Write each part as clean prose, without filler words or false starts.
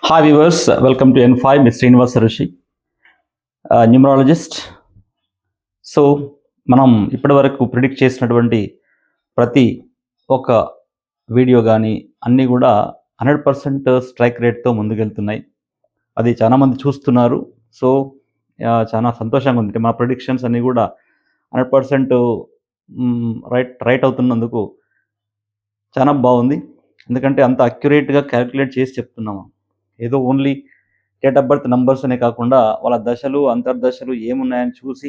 Hi viewers, welcome to N5 miss Srinivasa ఋషి, numerologist. So మనం ఇప్పటివరకు ప్రిడిక్ట్ చేసినటువంటి ప్రతి ఒక్క వీడియో కానీ అన్నీ కూడా 100% స్ట్రైక్ రేట్తో ముందుకెళ్తున్నాయి. అది చాలామంది చూస్తున్నారు. సో చాలా సంతోషంగా ఉంది. మా ప్రిడిక్షన్స్ అన్నీ కూడా 100% రైట్ అవుతున్నందుకు చాలా బాగుంది. ఎందుకంటే అంత అక్యురేట్గా క్యాలిక్యులేట్ చేసి చెప్తున్నాము. ఏదో only date of birth numbers అనే కాకుండా వాళ్ళ దశలు, అంతర్దశలు ఏమున్నాయని చూసి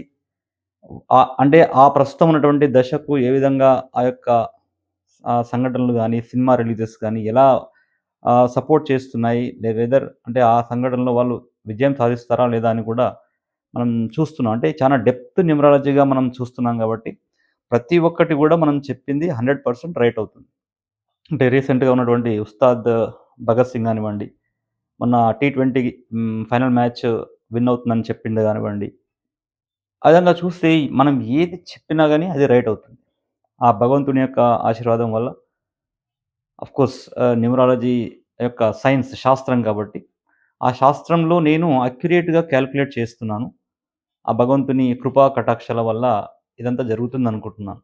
అంటే ఆ ప్రస్తుతం ఉన్నటువంటి దశకు ఏ విధంగా ఆ యొక్క సంఘటనలు గానీ, సినిమా రిలీజెస్ గానీ ఎలా సపోర్ట్ చేస్తున్నాయి, వెదర్ అంటే ఆ సంఘటనలో వాళ్ళు విజయం సాధిస్తారా లేదా అని కూడా మనం చూస్తున్నాం. అంటే చాలా డెప్త్ న్యూమరాలజీగా మనం చూస్తున్నాం కాబట్టి ప్రతి ఒక్కటి కూడా మనం చెప్పింది 100% రైట్ అవుతుంది. అంటే రీసెంట్‌గా ఉన్నటువంటి ఉస్తాద్ భగత్ సింగ్ కానివ్వండి, మొన్న టీ20 ఫైనల్ మ్యాచ్ విన్ అవుతుందని చెప్పింది కానివ్వండి. ఆ విధంగా చూస్తే మనం ఏది చెప్పినా గాని అది రైట్ అవుతుంది. ఆ భగవంతుని యొక్క ఆశీర్వాదం వల్ల ఆఫ్‌కోర్స్ న్యూమరాలజీ యొక్క సైన్స్ శాస్త్రం కాబట్టి, ఆ శాస్త్రంలో నేను అక్యురేట్‌గా కాలిక్యులేట్ చేస్తున్నాను. ఆ భగవంతుని కృపా కటాక్షాల వల్ల ఇదంతా జరుగుతుందనుకుంటున్నాను.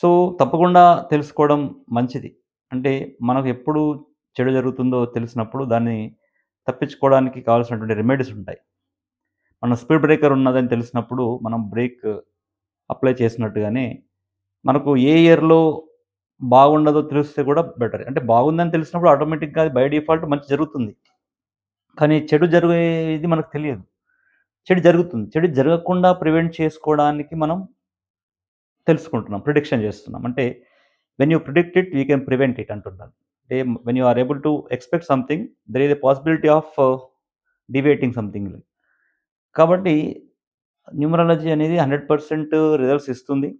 సో, తప్పకుండా తెలుసుకోవడం మంచిది. అంటే మనకు ఎప్పుడు చెడు జరుగుతుందో తెలిసినప్పుడు దాన్ని తప్పించుకోవడానికి కావాల్సినటువంటి రెమెడీస్ ఉంటాయి. మన స్పీడ్ బ్రేకర్ ఉన్నదని తెలిసినప్పుడు మనం బ్రేక్ అప్లై చేసినట్టుగానే, మనకు ఏ ఇయర్‌లో బాగుండదో తెలిస్తే కూడా బెటర్. అంటే బాగుందని తెలిసినప్పుడు ఆటోమేటిక్‌గా అది బై డిఫాల్ట్ మంచి జరుగుతుంది. కానీ చెడు జరిగేది మనకు తెలియదు. చెడు జరుగుతుంది. చెడు జరగకుండా ప్రివెంట్ చేసుకోవడానికి మనం తెలుసుకుంటున్నాం. ప్రిడిక్షన్ చేస్తున్నాం. అంటే when you predict it you can prevent it అంటున్నాను. అంటే when you are able to expect something there is a possibility of deviating something. కాబట్టి న్యూమరాలజీ అనేది 100% రిజల్ట్స్ ఇస్తుంది.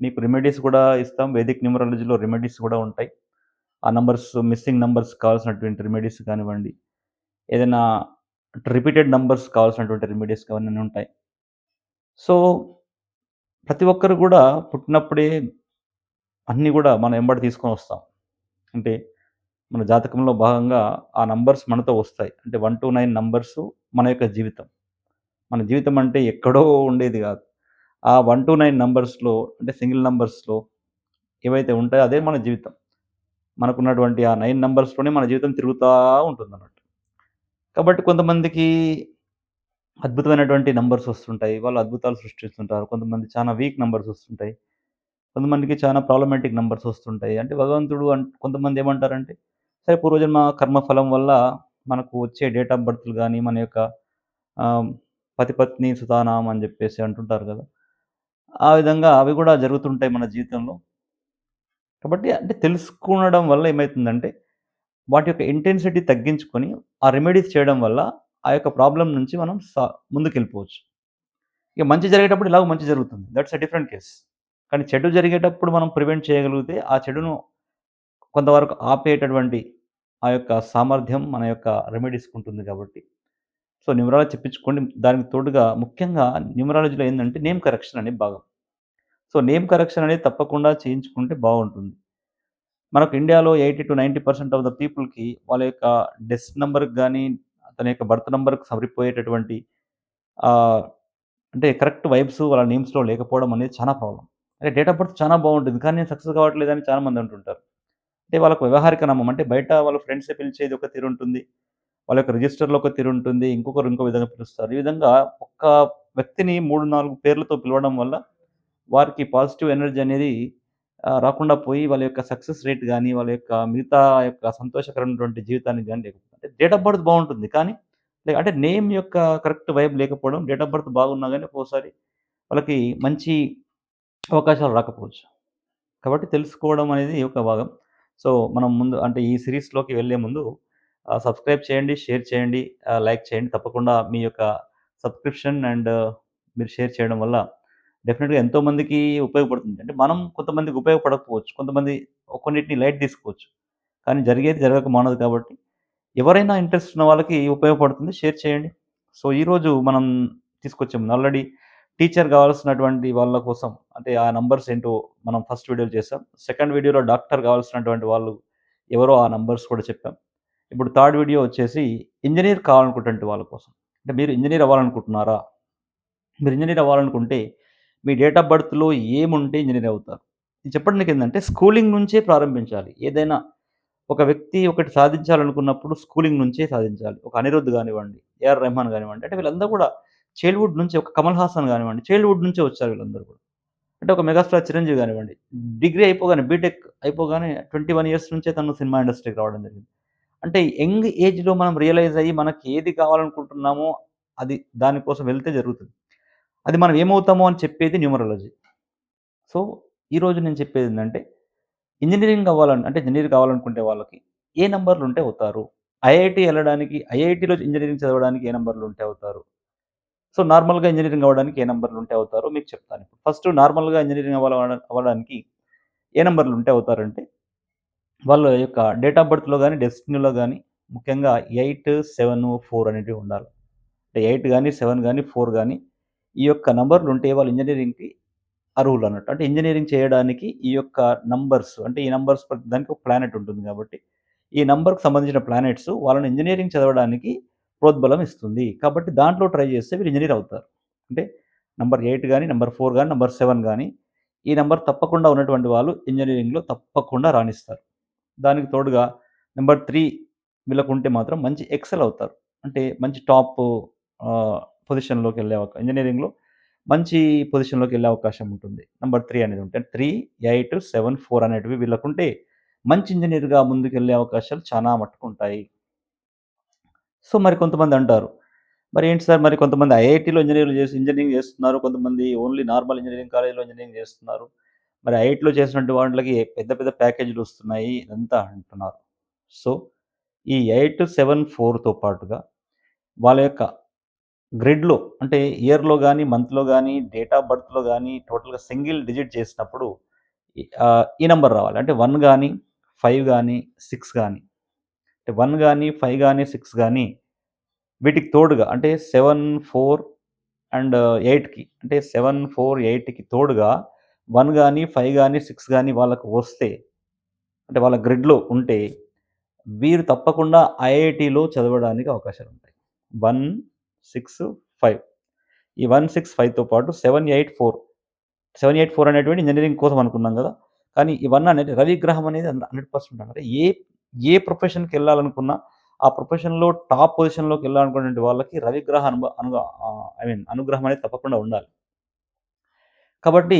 మీకు రెమెడీస్ కూడా ఇస్తాం. వేదిక్ న్యూమరాలజీలో రెమెడీస్ కూడా ఉంటాయి. ఆ నంబర్స్ మిస్సింగ్ నంబర్స్ కావాల్సినటువంటి రెమెడీస్ కానివ్వండి, ఏదైనా రిపీటెడ్ నంబర్స్ కావాల్సినటువంటి రెమెడీస్ అవన్నీ ఉంటాయి. సో, ప్రతి ఒక్కరు కూడా పుట్టినప్పుడే అన్నీ కూడా మనం ఎంబడి తీసుకొనొస్తాం. అంటే మన జాతకంలో భాగంగా ఆ నంబర్స్ మనతో వస్తాయి. అంటే 1-9 నంబర్సు మన యొక్క జీవితం. మన జీవితం అంటే ఎక్కడో ఉండేది గాదు. ఆ 1-9 నంబర్స్‌లో అంటే సింగిల్ నంబర్స్‌లో ఏవైతే ఉంటాయో అదే మన జీవితం. మనకున్నటువంటి ఆ 9 నంబర్స్‌లోనే మన జీవితం తిరుగుతా ఉంటుందన్నట్టు. కాబట్టి కొంతమందికి అద్భుతమైనటువంటి నంబర్స్ వస్తుంటాయి. వాళ్ళు అద్భుతాలు సృష్టిస్తుంటారు. కొంతమంది చాలా వీక్ నంబర్స్ వస్తుంటాయి. కొంతమందికి చాలా ప్రాబ్లమాటిక్ నంబర్స్ వస్తుంటాయి. అంటే భగవంతుడు కొంతమంది ఏమంటారంటే, సరే పూర్వజన్మ కర్మఫలం వల్ల మనకు వచ్చే డేట్ ఆఫ్ బర్త్‌లు గాని, మన యొక్క ఆహ్, పతిపత్ని సుతానాం అని జెప్పేసి అంటుంటారు గదా! ఆ విధంగా అవి గూడా జరుగుతుంటాయి మన జీవితంలో. కాబట్టి అంటే తెలుసుకోనడం వల్ల ఏమైతుందంటే, వాటి యొక్క ఇంటెన్సిటీ తగ్గించుకొని, ఆ రెమెడీస్ చేయడం వల్ల ఆ యొక్క ప్రాబ్లమ్ నుంచి మనం ముందుకెళ్ళిపోవచ్చు. ఇక మంచి జరిగేటప్పుడు ఎలాగో మంచి జరుగుతుంది. That's a different case. కానీ చెడు జరిగేటప్పుడు మనం ప్రివెంట్ చేయగలిగితే, ఆ చెడును కొంతవరకు ఆపేటటువంటి ఆ యొక్క సామర్థ్యం మన యొక్క రెమెడీస్‌కుంటుంది కాబట్టి, సో, న్యూమరాలజీ చెప్పించుకోండి. దానికి తోడుగా ముఖ్యంగా న్యూమరాలజీలో ఏందంటే నేమ్ కరెక్షన్ అనే భాగం. సో, నేమ్ కరెక్షన్ అనేది తప్పకుండా చేయించుకుంటే బావుంటుంది. మనకు ఇండియాలో 80-90% ఆఫ్ ద పీపుల్‌కి వాళ్ళ యొక్క డెత్ నంబర్‌కి గాని, తన యొక్క బర్త్ నంబర్‌కి సరిపోయేటటువంటి ఆహ్, అంటే కరెక్ట్ వైబ్స్ వాళ్ళ నేమ్స్‌లో లేకపోవడం అనేది చాలా ప్రాబ్లమ్. అంటే డేట్ ఆఫ్ బర్త్ చాలా బావుంటుంది. కానీ నేను సక్సెస్ కావట్లేదని చాలా మంది అంటుంటారు. అంటే వాళ్ళకి వ్యవహారిక నామం అంటే బయట వాళ్ళ ఫ్రెండ్సే పిలిచేది ఒక తీరుంటుంది. వాళ్ళ యొక్క రిజిస్టర్‌లో ఒక తీరుంటుంది. ఇంకొకరు ఇంకో విధంగా పిలుస్తారు. ఈ విధంగా ఒక్క వ్యక్తిని 3, 4 పేర్లతో పిలవడం వల్ల వారికి పాజిటివ్ ఎనర్జీ అనేది రాకుండా పోయి వాళ్ళ యొక్క సక్సెస్ రేట్ గాని, వాళ్ళ యొక్క మిగతా యొక్క సంతోషకరమైనటువంటి జీవితానికి గాని లేకపోతే అంటే డేట్ ఆఫ్ బర్త్ బావుంటుంది. కానీ అంటే నేమ్ యొక్క కరెక్ట్ వైబ్ లేకపోవడం, డేట్ ఆఫ్ బర్త్ బాగున్నా గాని ఒక్కోసారి వాళ్ళకి మంచి అవకాశాలు రాకపోవచ్చు. కాబట్టి తెలుసుకోవడం అనేది ఒక భాగం. సో, మనం ముందు అంటే ఈ సీరీస్‌లోకి వెళ్ళే ముందు సబ్‌స్క్రైబ్ చేయండి, షేర్ చేయండి, లైక్ చేయండి. తప్పకుండా మీ యొక్క సబ్‌స్క్రిప్షన్ అండ్ మీరు షేర్ చేయడం వల్ల డెఫినిట్‌గా ఎంతో మందికి ఉపయోగపడుతుంది. అంటే మనం కొంతమందికి ఉపయోగపడకపోవచ్చు. కొంతమంది కొన్నిటిని లైట్ తీసుకోవచ్చు. కానీ జరిగేది జరగక మానదు కాబట్టి ఎవరైనా ఇంట్రెస్ట్ ఉన్న వాళ్ళకి ఉపయోగపడుతుంది. షేర్ చేయండి. సో, ఈరోజు మనం తీసుకొచ్చే ముందు ఆల్రెడీ టీచర్ కావాల్సినటువంటి వాళ్ళ కోసం అంటే ఆ నంబర్స్ ఏంటో మనం ఫస్ట్ వీడియోలో చేసాం. సెకండ్ వీడియోలో డాక్టర్ కావాల్సినటువంటి వాళ్ళు ఎవరో ఆ నంబర్స్ కూడా చెప్పాం. ఇప్పుడు థర్డ్ వీడియో వచ్చేసి ఇంజినీర్ కావాలనుకునేటువంటి వాళ్ళ కోసం. అంటే మీరు ఇంజినీర్ అవ్వాలనుకుంటున్నారా? మీరు ఇంజినీర్ అవ్వాలనుకుంటే మీ డేట్ ఆఫ్ బర్త్‌లో ఏముంటే ఇంజినీర్ అవుతారు. నేను చెప్పడానికేందంటే స్కూలింగ్ నుంచే ప్రారంభించాలి. ఏదైనా ఒక వ్యక్తి ఒకటి సాధించాలనుకున్నప్పుడు స్కూలింగ్ నుంచే సాధించాలి. ఒక అనిరుద్ గానివ్వండి, ఏఆర్ రెహమాన్ గానివ్వండి, అంటే వీళ్ళందరూ కూడా చైల్డ్‌హుడ్ నుంచి ఒక కమల్ హాసన్ గానివ్వండి, చైల్డ్‌హుడ్ నుంచే వచ్చారు వీళ్ళందరూ కూడా. అంటే ఒక మెగాస్టార్ చిరంజీవి గానివ్వండి, డిగ్రీ అయిపోగానే బీటెక్ అయిపోగానే 21 ఇయర్స్ నుంచే తను సినిమా ఇండస్ట్రీకి రావడం జరిగింది. అంటే యంగ్ ఏజ్‌లో మనం రియలైజ్ అయ్యి మనకి ఏది కావాలనుకుంటున్నామో అది దాని కోసం వెళ్తే జరుగుతుంది. అది మనం ఏమవుతామో అని చెప్పేది న్యూమరాలజీ. సో, ఈరోజు నేను చెప్పేదేందంటే ఇంజినీరింగ్ అంటే ఇంజినీర్ కావాలనుకునే వాళ్ళకి ఏ నంబర్‌లుంటే అవుతారు? ఐఐటీ ఎళ్ళడానికి ఐఐటీలో ఇంజినీరింగ్ చదవడానికి ఏ నంబర్‌లుంటే అవుతారు? సో, నార్మల్‌గా ఇంజినీరింగ్ అవ్వడానికి ఏ నంబర్‌లుంటే అవుతారో మీకు చెప్తాను. ఫస్ట్ నార్మల్‌గా ఇంజినీరింగ్ అవ్వడానికి ఏ నంబర్‌లుంటే అవుతారంటే, వాళ్ళ యొక్క డేట్ ఆఫ్ బర్త్‌లో గాని, డెస్టినీలో గాని ముఖ్యంగా 8, 7, 4 అనేటివి ఉండాలి. అంటే 8 గాని, 7 గాని, 4 గాని ఈ యొక్క నంబర్‌లుంటే వాళ్ళు ఇంజినీరింగ్‌కి అర్హులన్నట్టు. అంటే ఇంజినీరింగ్ చేయడానికి ఈ యొక్క నంబర్స్ అంటే ఈ నంబర్స్ ప్రతి దానికి ఒక ప్లానెట్ ఉంటుంది కాబట్టి, ఈ నంబర్‌కి సంబంధించిన ప్లానెట్స్ వాళ్ళని ఇంజినీరింగ్ చదవడానికి ప్రోద్బలం ఇస్తుంది. కాబట్టి దాంట్లో ట్రై చేస్తే వీళ్ళు ఇంజినీర్ అవుతారు. అంటే నంబర్ 8 గాని, నంబర్ 4 గాని, నంబర్ 7 గాని ఈ నంబర్ తప్పకుండా ఉన్నటువంటి వాళ్ళు ఇంజినీరింగ్‌లో తప్పకుండా రాణిస్తారు. దానికి తోడుగా నంబర్ 3 వీళ్ళకుంటే మాత్రం మంచి ఎక్సెల్ అవుతారు. అంటే మంచి టాప్ పొజిషన్‌లోకెళ్ళే ఇంజినీరింగ్‌లో మంచి పొజిషన్‌లోకెళ్ళే అవకాశం ఉంటుంది. నంబర్ 3 అనేది ఉంటే 3, 8, 7, 4 అనేటివి వీళ్ళకుంటే మంచి ఇంజినీర్‌గా ముందుకెళ్ళే అవకాశాలు చానా మట్టుకుంటాయి. సో, మరి కొంతమందంటారు, మరేంటి సార్ మరి కొంతమంది ఐఐటీలో ఇంజినీరింగ్ చేస్తున్నారు. కొంతమంది ఓన్లీ నార్మల్ ఇంజినీరింగ్ కాలేజ్‌లో ఇంజినీరింగ్ చేస్తున్నారు. మరి ఐఐటీలో చేసినటువంటి వాళ్ళకి పెద్ద పెద్ద ప్యాకేజీలొస్తున్నాయి ఇదంతా అంటున్నారు. సో, ఈ 8, 7, 4తో పాటుగా వాళ్ళ యొక్క గ్రిడ్‌లో అంటే ఇయర్‌లో గాని, మంత్‌లో గాని, డేట్ ఆఫ్ బర్త్‌లో గాని టోటల్‌గా సింగిల్ డిజిట్ చేసినప్పుడు ఈ నంబర్ రావాలి. అంటే 1 గాని, 5 గాని, 6 గాని. అంటే 1 గాని, 5 గాని, 6 గాని వీటికి తోడుగా అంటే 7, 4 అండ్ 8కి అంటే 7, 4, 8కి తోడుగా 1 గాని, 5 గాని, 6 గాని వాళ్ళకి వస్తే అంటే వాళ్ళ గ్రిడ్‌లో ఉంటే వీరు తప్పకుండా ఐఐటీలో చదవడానికి అవకాశాలుంటాయి. 1, 6, 5 ఈ 1, 6, 5తో పాటు 7, 8, 4 7, 8, 4 అనేటువంటి ఇంజినీరింగ్ కోసం అనుకున్నాం గదా! కానీ ఈ 1 అనేది రవిగ్రహం అనేది 100% అంటే ఏ ప్రొఫెషన్‌కెళ్ళాలనుకున్నా, ఆ ప్రొఫెషన్‌లో టాప్ పొజిషన్‌లోకెళ్ళాలనుకునే వాళ్ళకి రవిగ్రహ అనుగ్రహం అనేది తప్పకుండా ఉండాలి. కాబట్టి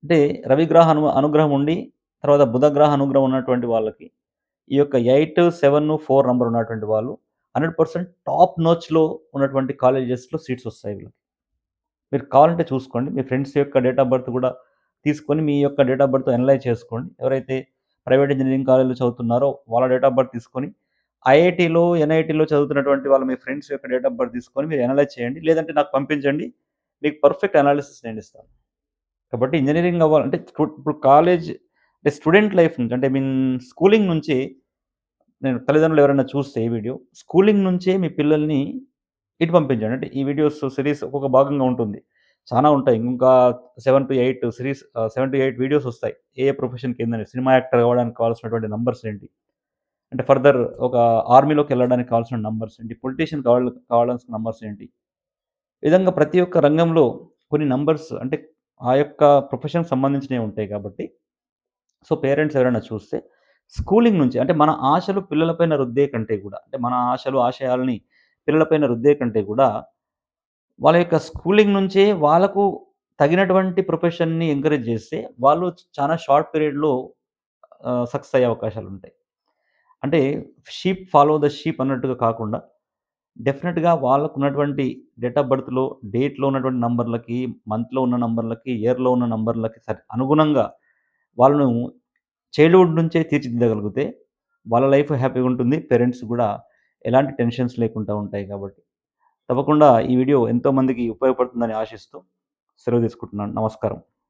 అంటే రవిగ్రహ అనుగ్రహం ఉండి, తర్వాత బుధగ్రహ అనుగ్రహం ఉన్నటువంటి వాళ్ళకి ఈ యొక్క 8, 7, 4 నంబర్ ఉన్నటువంటి వాళ్ళు 100% టాప్ నోచ్‌లో ఉన్నటువంటి కాలేజెస్‌లో సీట్స్ వస్తాయి వీళ్ళకి. మీరు కావాలంటే చూసుకోండి. మీ ఫ్రెండ్స్ యొక్క డేట్ ఆఫ్ బర్త్ కూడా తీసుకొని, మీ యొక్క డేట్ ఆఫ్ బర్త్ అనలైజ్ చేసుకోండి. ఎవరైతే ప్రైవేట్ ఇంజినీరింగ్ కాలేజ్‌లో చదువుతున్నారో వాళ్ళ డేట్ ఆఫ్ బర్త్ తీసుకొని, ఐఐటీలో, ఎన్ఐటీలో చదువుతున్నటువంటి వాళ్ళ మీ ఫ్రెండ్స్ యొక్క డేట్ ఆఫ్ బర్త్ తీసుకొని మీరు అనలైజ్ చేయండి. లేదంటే నాకు పంపించండి. మీకు పర్ఫెక్ట్ అనాలిసిస్ నేనిస్తాను. కాబట్టి ఇంజినీరింగ్ అవ్వాలంటే ఇప్పుడు కాలేజ్ అంటే స్టూడెంట్ లైఫ్ నుంచి అంటే స్కూలింగ్ నుంచి నేను తల్లిదండ్రులు ఎవరైనా చూస్తే ఈ వీడియో, స్కూలింగ్ నుంచే మీ పిల్లల్ని ఇటు పంపించండి. అంటే ఈ వీడియోస్ సిరీస్ ఒక్కొక్క భాగంగా ఉంటుంది. చానా ఉంటాయి. ఇంకా 7-8 వీడియోస్ వస్తాయి. ఏ ప్రొఫెషన్‌కి ఏందని సినిమా యాక్టర్ అవ్వడానికి కావాల్సినటువంటి నంబర్స్ ఏంటి? అంటే ఫర్దర్ ఒక ఆర్మీలోకెళ్ళడానికి కావాల్సిన నంబర్స్ ఏంటి? పొలిటీషియన్ కావాల్సిన నంబర్స్ ఏంటి? ఈ విధంగా ప్రతి ఒక్క రంగంలో కొన్ని నంబర్స్ అంటే ఆ యొక్క ప్రొఫెషన్‌కి సంబంధించినవి ఉంటాయి కాబట్టి సో, పేరెంట్స్ ఎవరైనా చూస్తే స్కూలింగ్ నుంచి అంటే మన ఆశలు పిల్లల పైన రుద్దే కంటే కూడా అంటే మన ఆశలు, ఆశయాల్ని పిల్లల పైన రుద్దే కంటే కూడా వాళ్ళ యొక్క స్కూలింగ్ నుంచే వాళ్ళకు తగినటువంటి ప్రొఫెషన్‌ని ఎంకరేజ్ చేస్తే వాళ్ళు చాలా షార్ట్ పీరియడ్‌లో సక్సెస్ అయ్యే అవకాశాలుంటాయి. అంటే షీప్ ఫాలో ద షీప్ అన్నట్టుగా కాకుండా డెఫినిట్‌గా వాళ్ళకున్నటువంటి డేట్ ఆఫ్ బర్త్‌లో డేట్‌లో ఉన్నటువంటి నంబర్‌లకి, మంత్‌లో ఉన్న నంబర్‌లకి, ఇయర్‌లో ఉన్న నంబర్‌లకి అనుగుణంగా వాళ్ళను చైల్డ్‌హుడ్ నుంచే తీర్చిదిద్దగలిగితే వాళ్ళ లైఫ్ హ్యాపీగా ఉంటుంది. పేరెంట్స్ గూడా ఎలాంటి టెన్షన్స్ లేకుండా ఉంటాయి కాబట్టి. తప్పకుండా ఈ వీడియో ఎంతో మందికి ఉపయోగపడుతుందని ఆశిస్తూ సెలవు తీసుకుంటున్నాను. నమస్కారం.